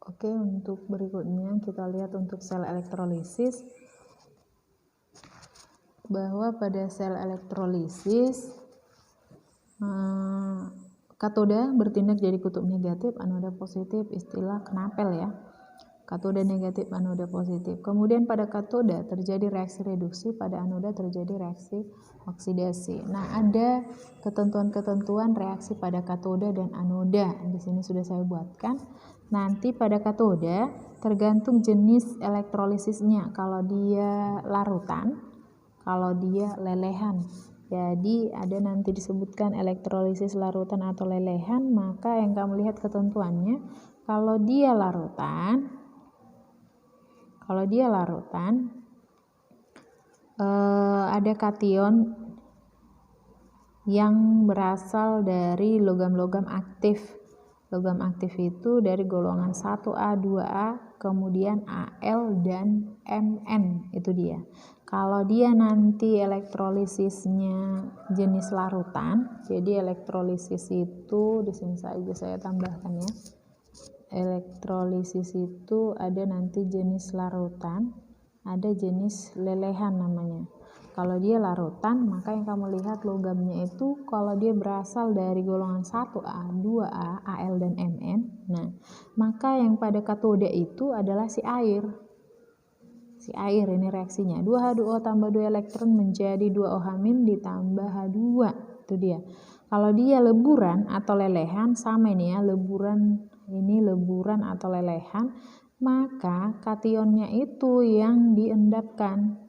Oke, untuk berikutnya kita lihat untuk sel elektrolisis, bahwa pada sel elektrolisis katoda bertindak jadi kutub negatif, anoda positif, istilah Knapel ya. Katoda negatif, anoda positif. Kemudian pada katoda terjadi reaksi reduksi, pada anoda terjadi reaksi oksidasi. Nah, ada ketentuan-ketentuan reaksi pada katoda dan anoda. Di sini sudah saya buatkan. Nanti pada katoda tergantung jenis elektrolisisnya. Kalau dia larutan, kalau dia lelehan. Jadi ada nanti disebutkan elektrolisis larutan atau lelehan, maka yang kamu lihat ketentuannya, kalau dia larutan ada kation yang berasal dari logam-logam aktif. Logam aktif itu dari golongan 1A, 2A, kemudian Al dan Mn, itu dia. Kalau dia nanti elektrolisisnya jenis larutan, jadi elektrolisis itu di sini saja saya tambahkan ya. Elektrolisis itu ada nanti jenis larutan, ada jenis lelehan namanya. Kalau dia larutan, maka yang kamu lihat logamnya itu kalau dia berasal dari golongan 1A, 2A, Al dan Mn. Nah, maka yang pada katoda itu adalah si air. Si air ini reaksinya 2H2O tambah 2 elektron menjadi 2OH- ditambah H2. Itu dia. Kalau dia leburan atau lelehan, sama ini ya, leburan atau lelehan, maka kationnya itu yang diendapkan.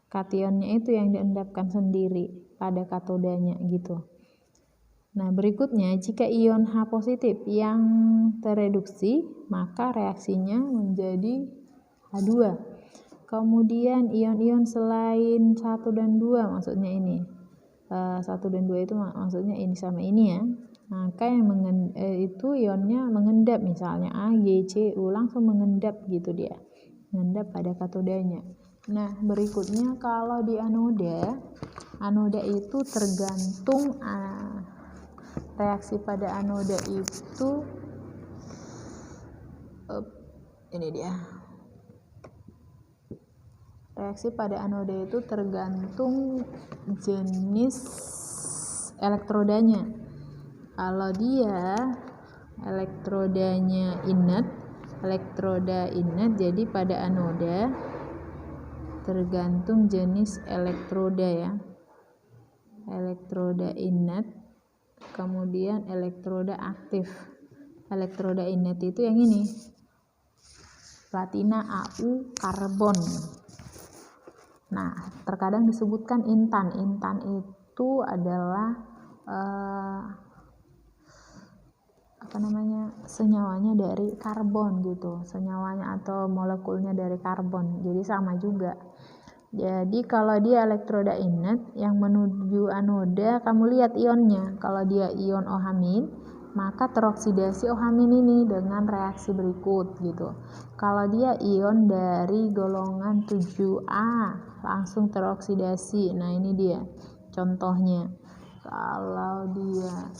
Kationnya itu yang diendapkan sendiri pada katodanya gitu. Nah, berikutnya jika ion H positif yang tereduksi, maka reaksinya menjadi H2. Kemudian ion-ion selain 1 dan 2, maksudnya ini 1 dan 2 itu maksudnya ini sama ini ya. Maka yang itu ionnya mengendap, misalnya A, G, C, U, langsung mengendap gitu dia. Mengendap pada katodanya. Nah, berikutnya kalau di anoda itu tergantung reaksi pada anoda itu ini dia. Reaksi pada anoda itu tergantung jenis elektrodanya. Kalau dia elektrodanya elektroda inert, jadi pada anoda tergantung jenis elektroda ya. Elektroda inert, kemudian elektroda aktif. Elektroda inert itu yang ini, platina, Au, karbon. Nah, terkadang disebutkan intan. Intan itu adalah senyawanya dari karbon gitu, senyawanya atau molekulnya dari karbon, jadi sama juga. Jadi kalau dia elektroda inert yang menuju anoda, kamu lihat ionnya. Kalau dia ion OH-, maka teroksidasi OH- ini dengan reaksi berikut gitu. Kalau dia ion dari golongan 7A, langsung teroksidasi. Nah, ini dia contohnya. Kalau dia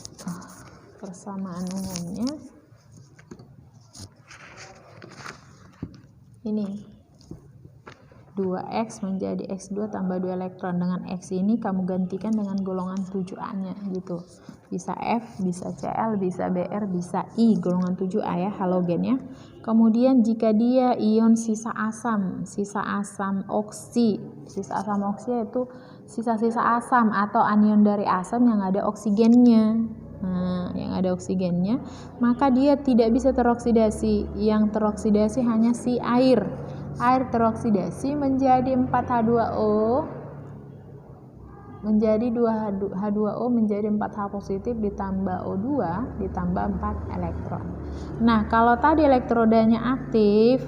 persamaan umumnya ini 2X menjadi X2 tambah 2 elektron. Dengan X ini kamu gantikan dengan golongan 7A nya gitu. Bisa F, bisa Cl, bisa Br, bisa I, golongan 7A ya, halogennya. Kemudian jika dia ion sisa asam oksi. Sisa asam oksi itu sisa-sisa asam atau anion dari asam yang ada oksigennya. Nah, yang ada oksigennya, maka dia tidak bisa teroksidasi. Yang teroksidasi hanya si air. Air teroksidasi menjadi 4H2O, menjadi 2H2O menjadi 4H positif ditambah O2 ditambah 4 elektron. Nah, kalau tadi elektrodanya aktif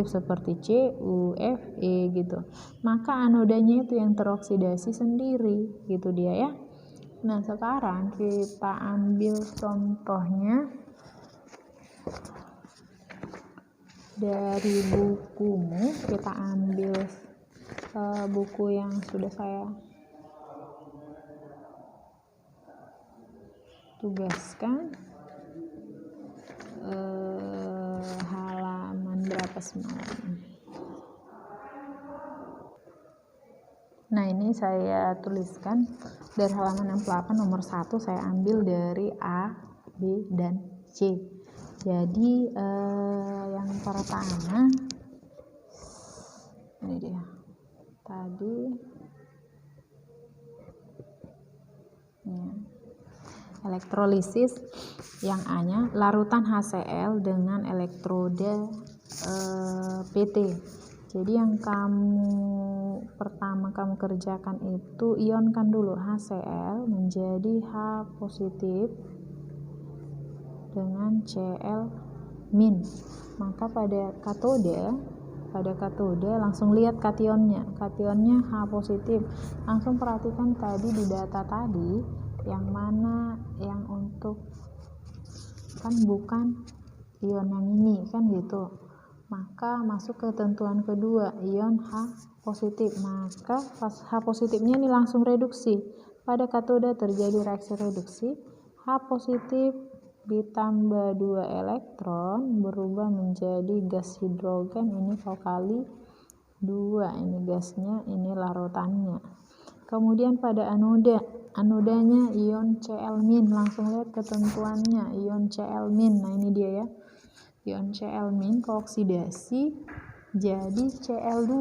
seperti Cu, Fe gitu, maka anodanya itu yang teroksidasi sendiri gitu dia ya. Nah, sekarang kita ambil contohnya dari bukumu. Kita ambil buku yang sudah saya tugaskan, pas malam. Nah, ini saya tuliskan dari halaman 68 nomor 1 saya ambil dari A, B, dan C. Jadi yang pertama ini dia. Tadi ya, elektrolisis yang A-nya larutan HCl dengan elektroda PT. Jadi yang pertama kamu kerjakan itu ionkan dulu HCl menjadi H positif dengan Cl min. Maka pada katode langsung lihat kationnya H positif. Langsung perhatikan tadi di data tadi yang mana yang untuk, kan bukan ion yang ini kan gitu. Maka masuk ke ketentuan kedua, ion H positif. Maka pas H positifnya ini langsung reduksi. Pada katode terjadi reaksi reduksi, H positif ditambah 2 elektron berubah menjadi gas hidrogen. Ini kali 2, ini gasnya, ini larutannya. Kemudian pada anodanya ion Cl-, langsung lihat ketentuannya, ion Cl-. Nah, ini dia ya. Ion Cl- keoksidasi jadi Cl2,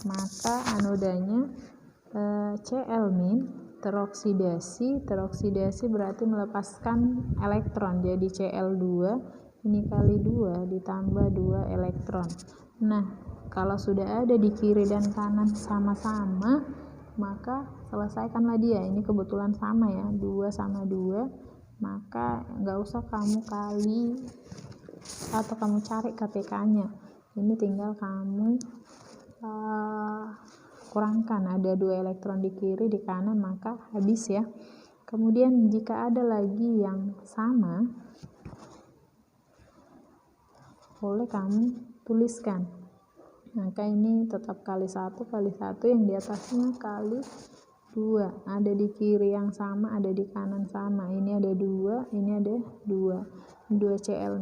maka anodanya Cl- teroksidasi berarti melepaskan elektron, jadi Cl2 ini kali 2 ditambah 2 elektron. Nah, kalau sudah ada di kiri dan kanan sama-sama, maka selesaikanlah dia. Ini kebetulan sama ya, 2 sama 2, maka nggak usah kamu kali atau kamu cari KPK-nya. Ini tinggal kamu kurangkan, ada 2 elektron di kiri di kanan, maka habis ya. Kemudian jika ada lagi yang sama, boleh kamu tuliskan. Maka ini tetap kali 1 yang di atasnya kali 2. Ada di kiri yang sama, ada di kanan sama. Ini ada 2, ini ada 2. 2 Cl-,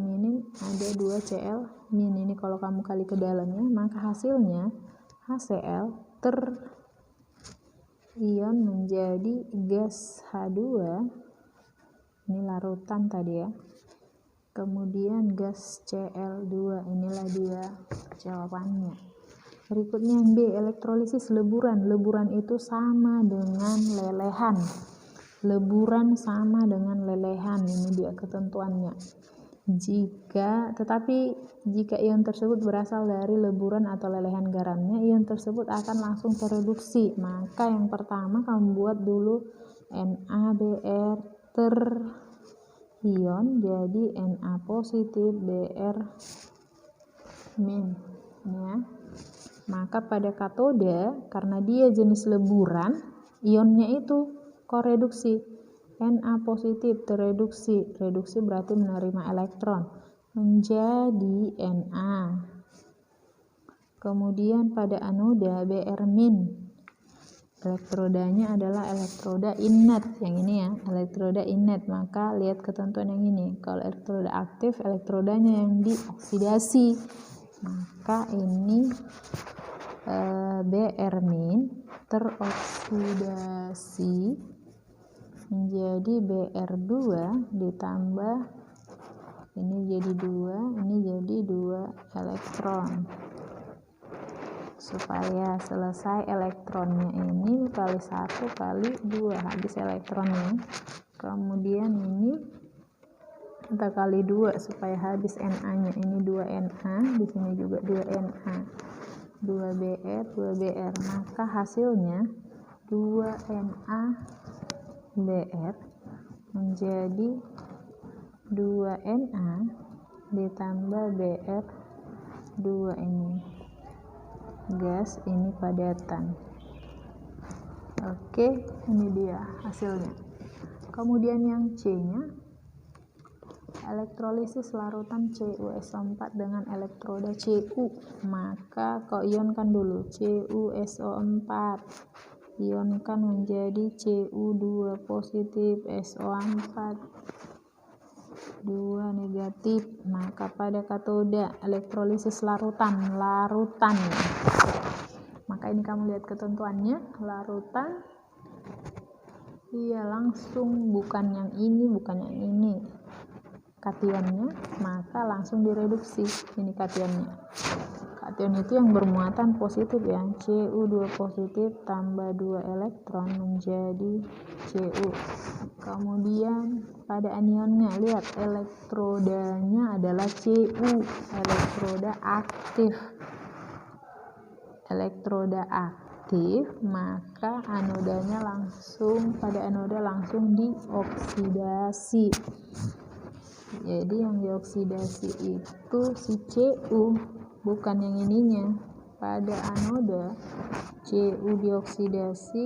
ada 2 Cl-. Ini kalau kamu kali ke dalamnya, maka hasilnya HCl terion menjadi gas H2. Ini larutan tadi ya. Kemudian gas Cl2, inilah dia jawabannya. Berikutnya yang B, elektrolisis leburan. Leburan itu sama dengan lelehan. Ini dia ketentuannya. Tetapi jika ion tersebut berasal dari leburan atau lelehan garamnya, ion tersebut akan langsung tereduksi. Maka yang pertama kamu buat dulu NaBr terion jadi Na positif Br min ya. Maka pada katode karena dia jenis leburan, ionnya itu koreduksi. Na positif tereduksi, reduksi berarti menerima elektron menjadi Na. Kemudian pada anoda Br min, elektrodanya adalah elektroda inert, yang ini ya, elektroda inert. Maka lihat ketentuan yang ini, kalau elektroda aktif, elektrodanya yang dioksidasi, maka ini Br min teroksidasi menjadi Br2 ditambah ini jadi 2, ini jadi 2 elektron. Supaya selesai elektronnya ini kali 1 kali 2, habis elektronnya. Kemudian ini kita kali 2 supaya habis Na-nya. Ini 2 Na, di sini juga 2 Na. 2 Br, 2 Br. Maka hasilnya 2 Na Br menjadi 2 Na ditambah Br 2, ini gas, ini padatan. Oke, ini dia hasilnya. Kemudian yang C nya, elektrolisis larutan CuSO4 dengan elektroda Cu. Maka kau ionkan dulu CuSO4, ionkan menjadi Cu2 positif SO4. 2 negatif. Maka pada katoda elektrolisis larutan. Maka ini kamu lihat ketentuannya, larutan iya langsung, bukan yang ini kationnya, maka langsung direduksi. Ini kationnya. Kation itu yang bermuatan positif ya, Cu2 positif tambah 2 elektron menjadi Cu. Kemudian pada anionnya, lihat elektrodanya adalah Cu, elektroda aktif. Elektroda aktif, maka anodanya langsung, pada anoda langsung dioksidasi. Jadi yang dioksidasi itu si Cu, bukan yang ininya. Pada anoda Cu dioksidasi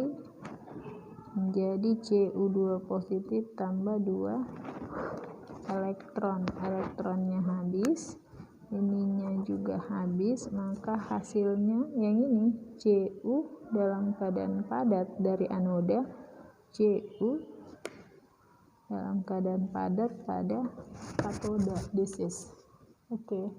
menjadi Cu2 positif tambah 2 elektron. Elektronnya habis, ininya juga habis, maka hasilnya yang ini Cu dalam keadaan padat dari anoda, Cu dalam keadaan padat pada katoda. This is okay.